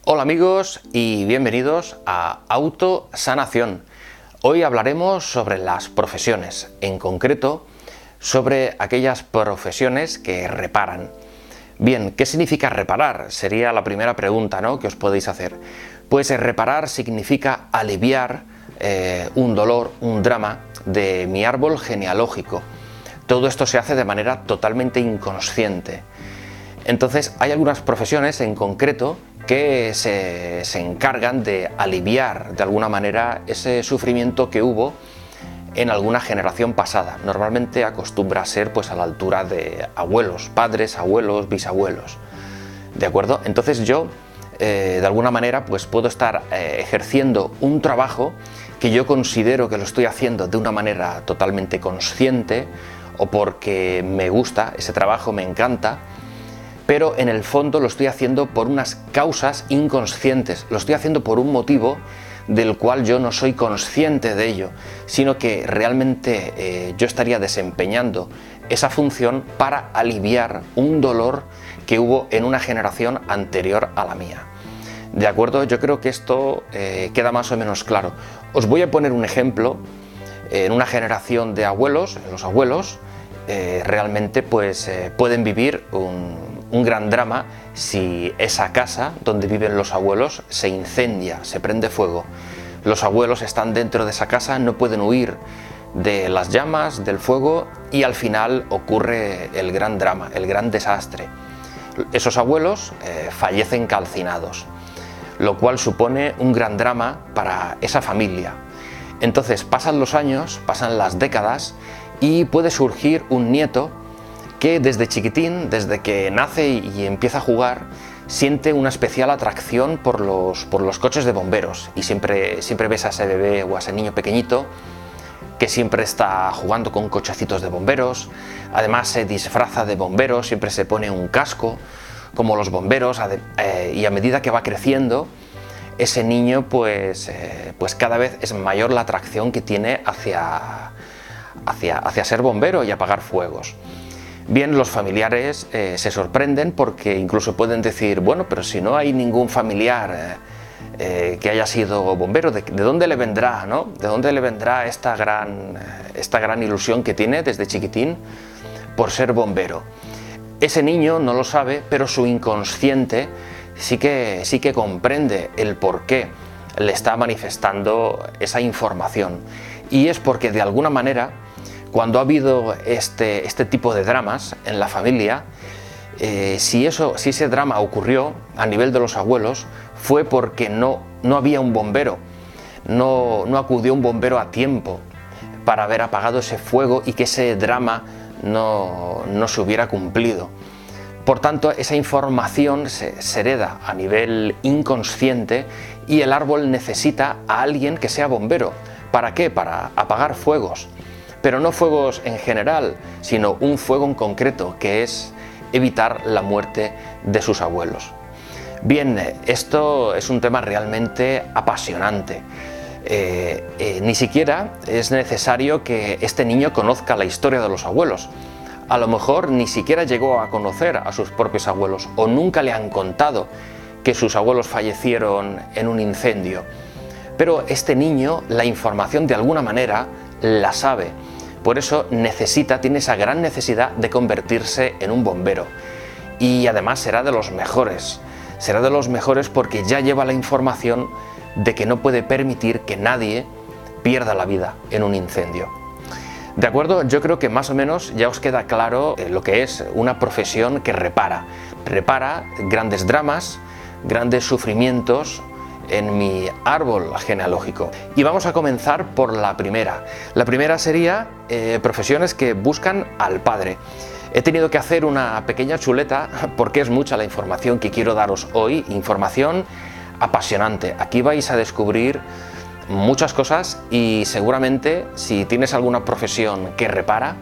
Hola amigos y bienvenidos a Autosanación. Hoy hablaremos sobre las profesiones, en concreto sobre aquellas profesiones que reparan. Bien, ¿qué significa reparar? Sería la primera pregunta, ¿no?, que os podéis hacer. Pues reparar significa aliviar un dolor, un drama de mi árbol genealógico. Todo esto se hace de manera totalmente inconsciente. Entonces hay algunas profesiones en concreto que se encargan de aliviar de alguna manera ese sufrimiento que hubo en alguna generación pasada. Normalmente acostumbra a ser pues a la altura de abuelos, padres, abuelos, bisabuelos. ¿De acuerdo? Entonces yo de alguna manera pues puedo estar ejerciendo un trabajo que yo considero que lo estoy haciendo de una manera totalmente consciente o porque me gusta ese trabajo, me encanta, pero en el fondo lo estoy haciendo por unas causas inconscientes, lo estoy haciendo por un motivo del cual yo no soy consciente de ello, sino que realmente yo estaría desempeñando esa función para aliviar un dolor que hubo en una generación anterior a la mía. ¿De acuerdo? Yo creo que esto queda más o menos claro. Os voy a poner un ejemplo. En una generación de abuelos, los abuelos realmente pues pueden vivir un gran drama si esa casa donde viven los abuelos se incendia, se prende fuego. Los abuelos están dentro de esa casa, no pueden huir de las llamas, del fuego, y al final ocurre el gran drama, el gran desastre. Esos abuelos fallecen calcinados, lo cual supone un gran drama para esa familia. Entonces pasan los años, pasan las décadas y puede surgir un nieto que desde chiquitín, desde que nace y empieza a jugar, siente una especial atracción por los coches de bomberos, y siempre ves a ese bebé o a ese niño pequeñito que siempre está jugando con cochecitos de bomberos. Además se disfraza de bombero, siempre se pone un casco como los bomberos, y a medida que va creciendo ese niño pues cada vez es mayor la atracción que tiene hacia ser bombero y apagar fuegos. Bien, los familiares se sorprenden porque incluso pueden decir, bueno, pero si no hay ningún familiar que haya sido bombero, ¿de dónde le vendrá, ¿no? ¿De dónde le vendrá esta gran ilusión que tiene desde chiquitín por ser bombero? Ese niño no lo sabe, pero su inconsciente sí que comprende el por qué le está manifestando esa información. Y es porque de alguna manera, cuando ha habido este tipo de dramas en la familia, si ese drama ocurrió a nivel de los abuelos, fue porque no había un bombero, no acudió un bombero a tiempo para haber apagado ese fuego y que ese drama no se hubiera cumplido. Por tanto, esa información se hereda a nivel inconsciente y el árbol necesita a alguien que sea bombero. ¿Para qué? Para apagar fuegos. Pero no fuegos en general, sino un fuego en concreto, que es evitar la muerte de sus abuelos. Bien, esto es un tema realmente apasionante. Ni siquiera es necesario que este niño conozca la historia de los abuelos. A lo mejor ni siquiera llegó a conocer a sus propios abuelos, o nunca le han contado que sus abuelos fallecieron en un incendio. Pero este niño la información de alguna manera la sabe. Por eso tiene esa gran necesidad de convertirse en un bombero. Y además será de los mejores. Será de los mejores porque ya lleva la información de que no puede permitir que nadie pierda la vida en un incendio. ¿De acuerdo? Yo creo que más o menos ya os queda claro lo que es una profesión que repara. Repara grandes dramas, grandes sufrimientos en mi árbol genealógico. Y vamos a comenzar por la primera. La primera sería profesiones que buscan al padre. He tenido que hacer una pequeña chuleta porque es mucha la información que quiero daros hoy, información apasionante. Aquí vais a descubrir muchas cosas y seguramente si tienes alguna profesión que repara,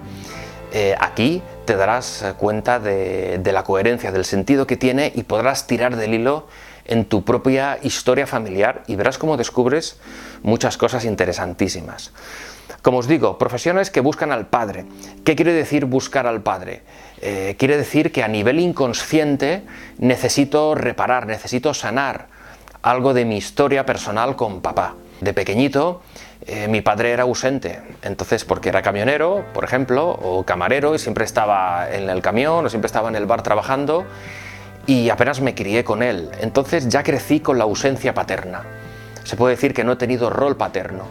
aquí te darás cuenta de la coherencia, del sentido que tiene, y podrás tirar del hilo en tu propia historia familiar y verás cómo descubres muchas cosas interesantísimas. Como os digo, profesiones que buscan al padre. ¿Qué quiere decir buscar al padre? Quiere decir que a nivel inconsciente necesito reparar, necesito sanar algo de mi historia personal con papá. De pequeñito, mi padre era ausente, entonces porque era camionero, por ejemplo, o camarero, y siempre estaba en el camión o siempre estaba en el bar trabajando, y apenas me crié con él. Entonces ya crecí con la ausencia paterna. Se puede decir que no he tenido rol paterno.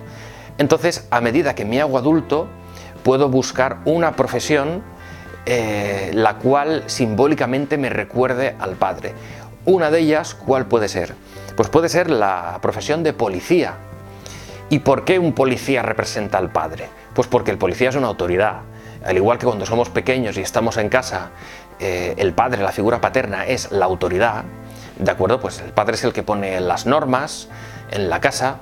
Entonces, a medida que me hago adulto, puedo buscar una profesión la cual simbólicamente me recuerde al padre. Una de ellas, ¿cuál puede ser? Pues puede ser la profesión de policía. ¿Y por qué un policía representa al padre? Pues porque el policía es una autoridad. Al igual que cuando somos pequeños y estamos en casa, el padre, la figura paterna, es la autoridad, ¿de acuerdo? Pues el padre es el que pone las normas en la casa.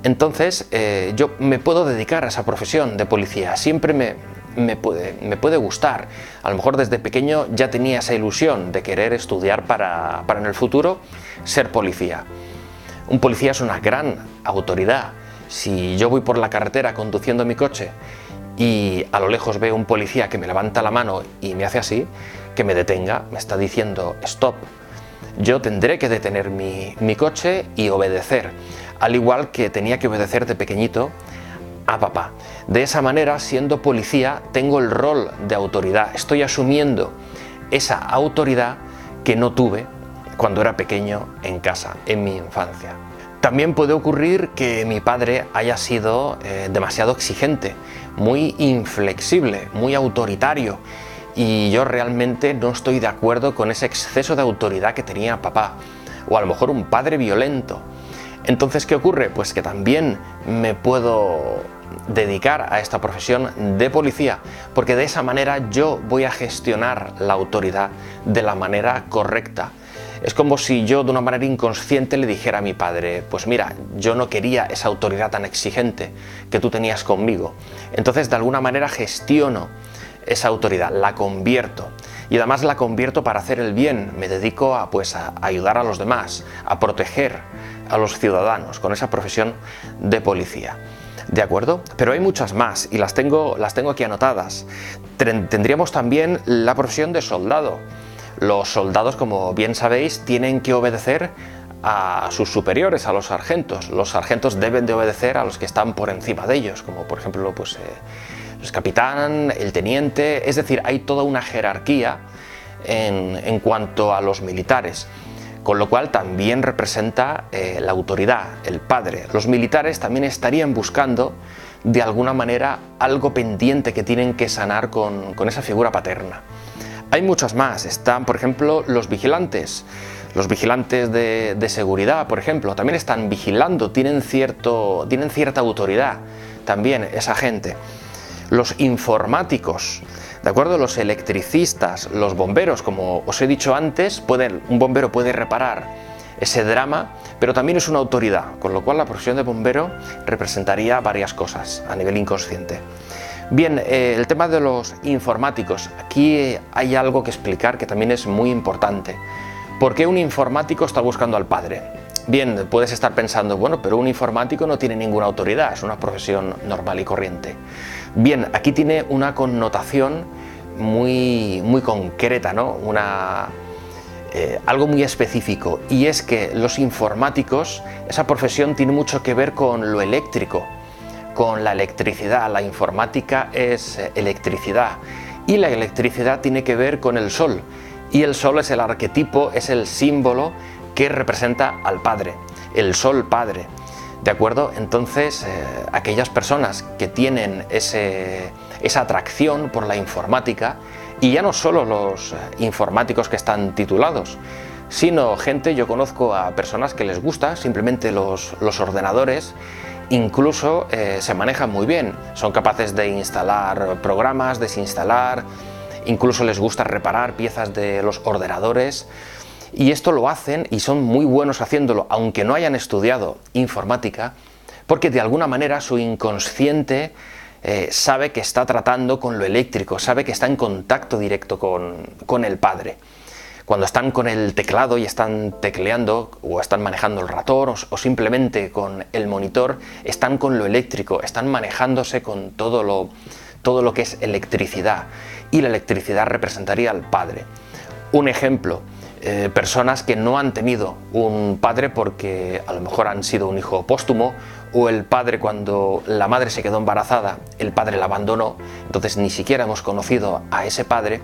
Entonces yo me puedo dedicar a esa profesión de policía. Siempre me puede gustar. A lo mejor desde pequeño ya tenía esa ilusión de querer estudiar para en el futuro ser policía. Un policía es una gran autoridad. Si yo voy por la carretera conduciendo mi coche y a lo lejos veo un policía que me levanta la mano y me hace así, que me detenga, me está diciendo stop, yo tendré que detener mi coche y obedecer, al igual que tenía que obedecer de pequeñito a papá. De esa manera, siendo policía, tengo el rol de autoridad, estoy asumiendo esa autoridad que no tuve cuando era pequeño en casa, en mi infancia. También puede ocurrir que mi padre haya sido demasiado exigente, muy inflexible, muy autoritario, y yo realmente no estoy de acuerdo con ese exceso de autoridad que tenía papá, o a lo mejor un padre violento. Entonces, ¿qué ocurre? Pues que también me puedo dedicar a esta profesión de policía, porque de esa manera yo voy a gestionar la autoridad de la manera correcta. Es como si yo de una manera inconsciente le dijera a mi padre, pues mira, yo no quería esa autoridad tan exigente que tú tenías conmigo. Entonces de alguna manera gestiono esa autoridad, la convierto. Y además la convierto para hacer el bien. Me dedico a ayudar a los demás, a proteger a los ciudadanos con esa profesión de policía. ¿De acuerdo? Pero hay muchas más y las tengo aquí anotadas. Tendríamos también la profesión de soldado. Los soldados, como bien sabéis, tienen que obedecer a sus superiores, a los sargentos. Los sargentos deben de obedecer a los que están por encima de ellos, como por ejemplo el capitán, el teniente. Es decir, hay toda una jerarquía en cuanto a los militares, con lo cual también representa la autoridad, el padre. Los militares también estarían buscando de alguna manera algo pendiente que tienen que sanar con esa figura paterna. Hay muchas más. Están, por ejemplo, los vigilantes. Los vigilantes de seguridad, por ejemplo, también están vigilando, tienen cierta autoridad también esa gente. Los informáticos, ¿de acuerdo? Los electricistas, los bomberos, como os he dicho antes, un bombero puede reparar ese drama, pero también es una autoridad, con lo cual la profesión de bombero representaría varias cosas a nivel inconsciente. Bien, el tema de los informáticos. Aquí hay algo que explicar que también es muy importante. ¿Por qué un informático está buscando al padre? Bien, puedes estar pensando, bueno, pero un informático no tiene ninguna autoridad, es una profesión normal y corriente. Bien, aquí tiene una connotación muy concreta, ¿no? Algo muy específico, y es que los informáticos, esa profesión tiene mucho que ver con lo eléctrico, con la electricidad. La informática es electricidad y la electricidad tiene que ver con el sol, y el sol es el arquetipo, es el símbolo que representa al padre, el sol padre, ¿de acuerdo? Entonces aquellas personas que tienen esa atracción por la informática, y ya no solo los informáticos que están titulados, sino gente, yo conozco a personas que les gusta simplemente los ordenadores. Incluso se manejan muy bien, son capaces de instalar programas, desinstalar, incluso les gusta reparar piezas de los ordenadores, y esto lo hacen y son muy buenos haciéndolo, aunque no hayan estudiado informática, porque de alguna manera su inconsciente sabe que está tratando con lo eléctrico, sabe que está en contacto directo con el padre. Cuando están con el teclado y están tecleando o están manejando el ratón o simplemente con el monitor, están con lo eléctrico, están manejándose con todo lo que es electricidad, y la electricidad representaría al padre. Un ejemplo, personas que no han tenido un padre porque a lo mejor han sido un hijo póstumo, o el padre, cuando la madre se quedó embarazada, el padre la abandonó, entonces ni siquiera hemos conocido a ese padre.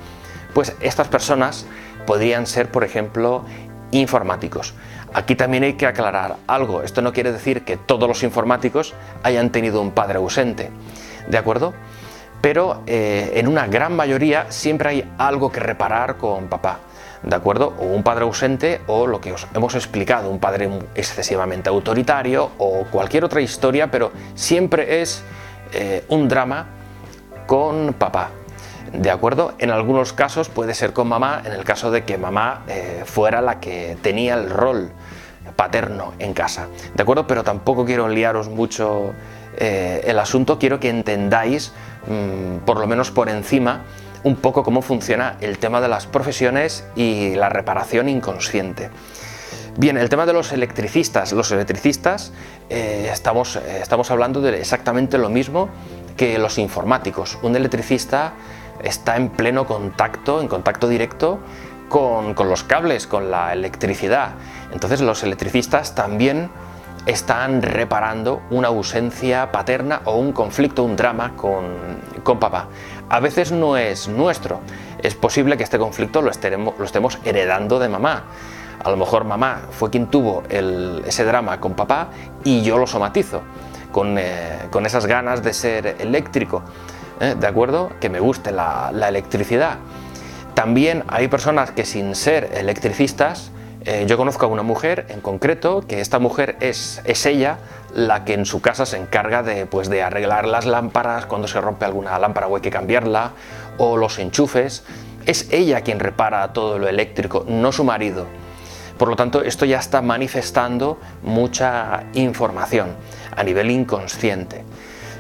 Pues estas personas podrían ser, por ejemplo, informáticos. Aquí también hay que aclarar algo. Esto no quiere decir que todos los informáticos hayan tenido un padre ausente, ¿de acuerdo? Pero en una gran mayoría siempre hay algo que reparar con papá, ¿de acuerdo? O un padre ausente, o lo que os hemos explicado, un padre excesivamente autoritario, o cualquier otra historia, pero siempre es un drama con papá, ¿de acuerdo? En algunos casos puede ser con mamá, en el caso de que mamá fuera la que tenía el rol paterno en casa, ¿de acuerdo? Pero tampoco quiero liaros mucho el asunto, quiero que entendáis, por lo menos por encima, un poco cómo funciona el tema de las profesiones y la reparación inconsciente. Bien, el tema de los electricistas. Los electricistas estamos hablando de exactamente lo mismo que los informáticos. Un electricista está en pleno contacto, en contacto directo con los cables, con la electricidad. Entonces los electricistas también están reparando una ausencia paterna o un conflicto, un drama con papá. A veces no es nuestro, es posible que este conflicto lo estemos heredando de mamá. A lo mejor mamá fue quien tuvo ese drama con papá y yo lo somatizo con esas ganas de ser eléctrico, ¿de acuerdo? Que me guste la electricidad. También hay personas que, sin ser electricistas, yo conozco a una mujer en concreto, que esta mujer es ella la que en su casa se encarga de arreglar las lámparas, cuando se rompe alguna lámpara o hay que cambiarla, o los enchufes. Es ella quien repara todo lo eléctrico, no su marido. Por lo tanto, esto ya está manifestando mucha información a nivel inconsciente,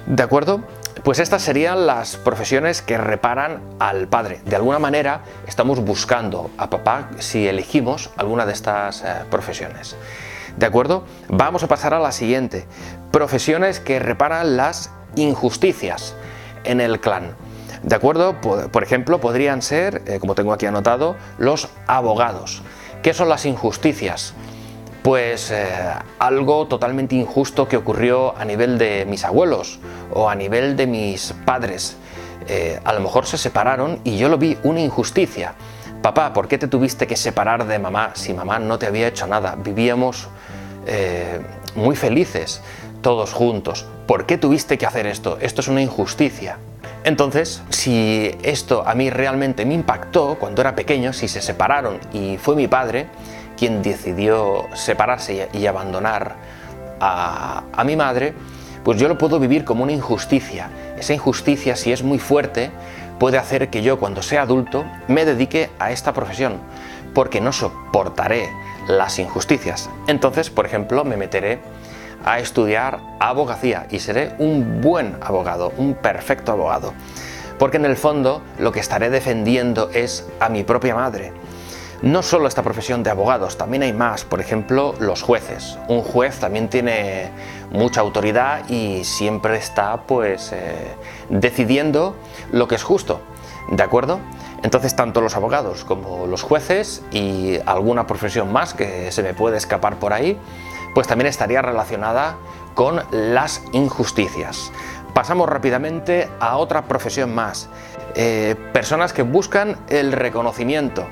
¿de acuerdo? Pues estas serían las profesiones que reparan al padre. De alguna manera estamos buscando a papá si elegimos alguna de estas profesiones. ¿De acuerdo? Vamos a pasar a la siguiente. Profesiones que reparan las injusticias en el clan. ¿De acuerdo? Por ejemplo, podrían ser, como tengo aquí anotado, los abogados. ¿Qué son las injusticias? Pues algo totalmente injusto que ocurrió a nivel de mis abuelos o a nivel de mis padres. A lo mejor se separaron y yo lo vi una injusticia. Papá, ¿por qué te tuviste que separar de mamá si mamá no te había hecho nada? Vivíamos muy felices todos juntos. ¿Por qué tuviste que hacer esto? Esto es una injusticia. Entonces, si esto a mí realmente me impactó cuando era pequeño, si se separaron y fue mi padre quien decidió separarse y abandonar a mi madre, pues yo lo puedo vivir como una injusticia. Esa injusticia, si es muy fuerte, puede hacer que yo, cuando sea adulto, me dedique a esta profesión, porque no soportaré las injusticias. Entonces, por ejemplo, me meteré a estudiar abogacía y seré un buen abogado, un perfecto abogado, porque en el fondo lo que estaré defendiendo es a mi propia madre. No solo esta profesión de abogados, también hay más, por ejemplo, los jueces. Un juez también tiene mucha autoridad y siempre está decidiendo lo que es justo, ¿de acuerdo? Entonces, tanto los abogados como los jueces y alguna profesión más que se me puede escapar por ahí, pues también estaría relacionada con las injusticias. Pasamos rápidamente a otra profesión más. Personas que buscan el reconocimiento.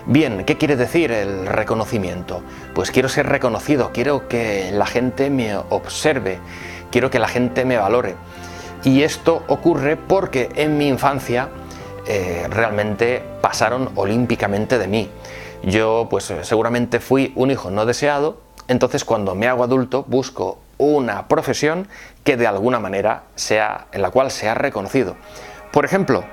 Bien, ¿qué quiere decir el reconocimiento? Pues quiero ser reconocido, quiero que la gente me observe, quiero que la gente me valore. Y esto ocurre porque en mi infancia realmente pasaron olímpicamente de mí. Yo pues seguramente fui un hijo no deseado, entonces cuando me hago adulto busco una profesión que de alguna manera en la cual sea reconocido. Por ejemplo,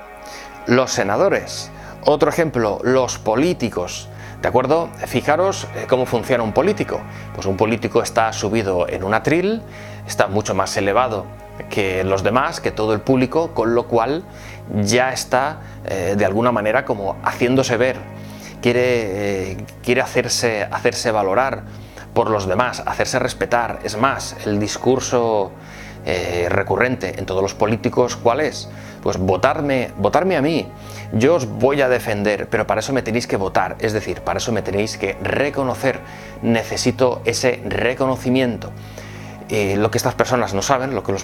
los senadores. Otro ejemplo, los políticos, ¿de acuerdo? Fijaros cómo funciona un político. Pues un político está subido en un atril, está mucho más elevado que los demás, que todo el público, con lo cual ya está de alguna manera como haciéndose ver. Quiere hacerse valorar por los demás, hacerse respetar. Es más, el discurso recurrente en todos los políticos, ¿cuál es? pues votarme a mí, yo os voy a defender, pero para eso me tenéis que votar, es decir, para eso me tenéis que reconocer, necesito ese reconocimiento. Lo que estas personas no saben, lo que los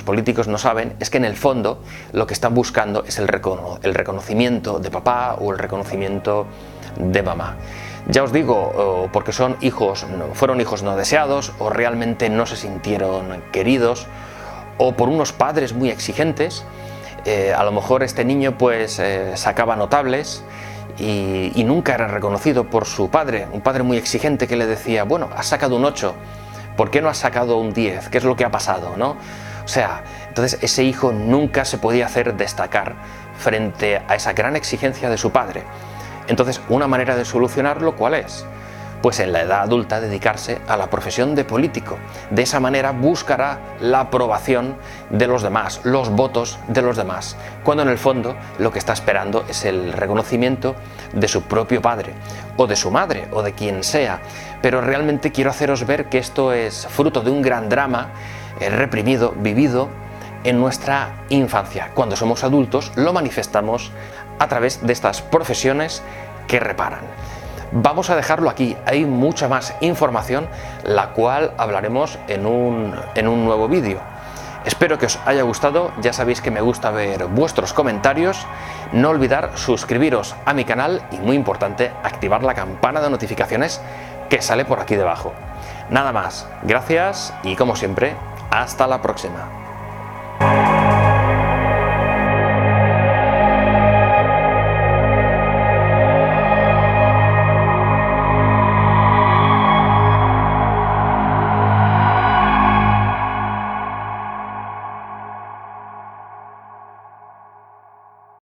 políticos no saben, es que en el fondo lo que están buscando es el reconocimiento de papá o el reconocimiento de mamá. Ya os digo, porque fueron hijos no deseados, o realmente no se sintieron queridos, o por unos padres muy exigentes. A lo mejor este niño pues sacaba notables y nunca era reconocido por su padre, un padre muy exigente que le decía, bueno, has sacado un 8, ¿por qué no has sacado un 10? ¿Qué es lo que ha pasado, no? O sea, entonces ese hijo nunca se podía hacer destacar frente a esa gran exigencia de su padre. Entonces, una manera de solucionarlo, ¿cuál es? Pues en la edad adulta dedicarse a la profesión de político. De esa manera buscará la aprobación de los demás, los votos de los demás, cuando en el fondo lo que está esperando es el reconocimiento de su propio padre, o de su madre, o de quien sea. Pero realmente quiero haceros ver que esto es fruto de un gran drama reprimido, vivido en nuestra infancia. Cuando somos adultos lo manifestamos a través de estas profesiones que reparan. Vamos a dejarlo aquí, hay mucha más información, la cual hablaremos en un nuevo vídeo. Espero que os haya gustado, ya sabéis que me gusta ver vuestros comentarios, no olvidar suscribiros a mi canal y, muy importante, activar la campana de notificaciones que sale por aquí debajo. Nada más, gracias y como siempre, hasta la próxima.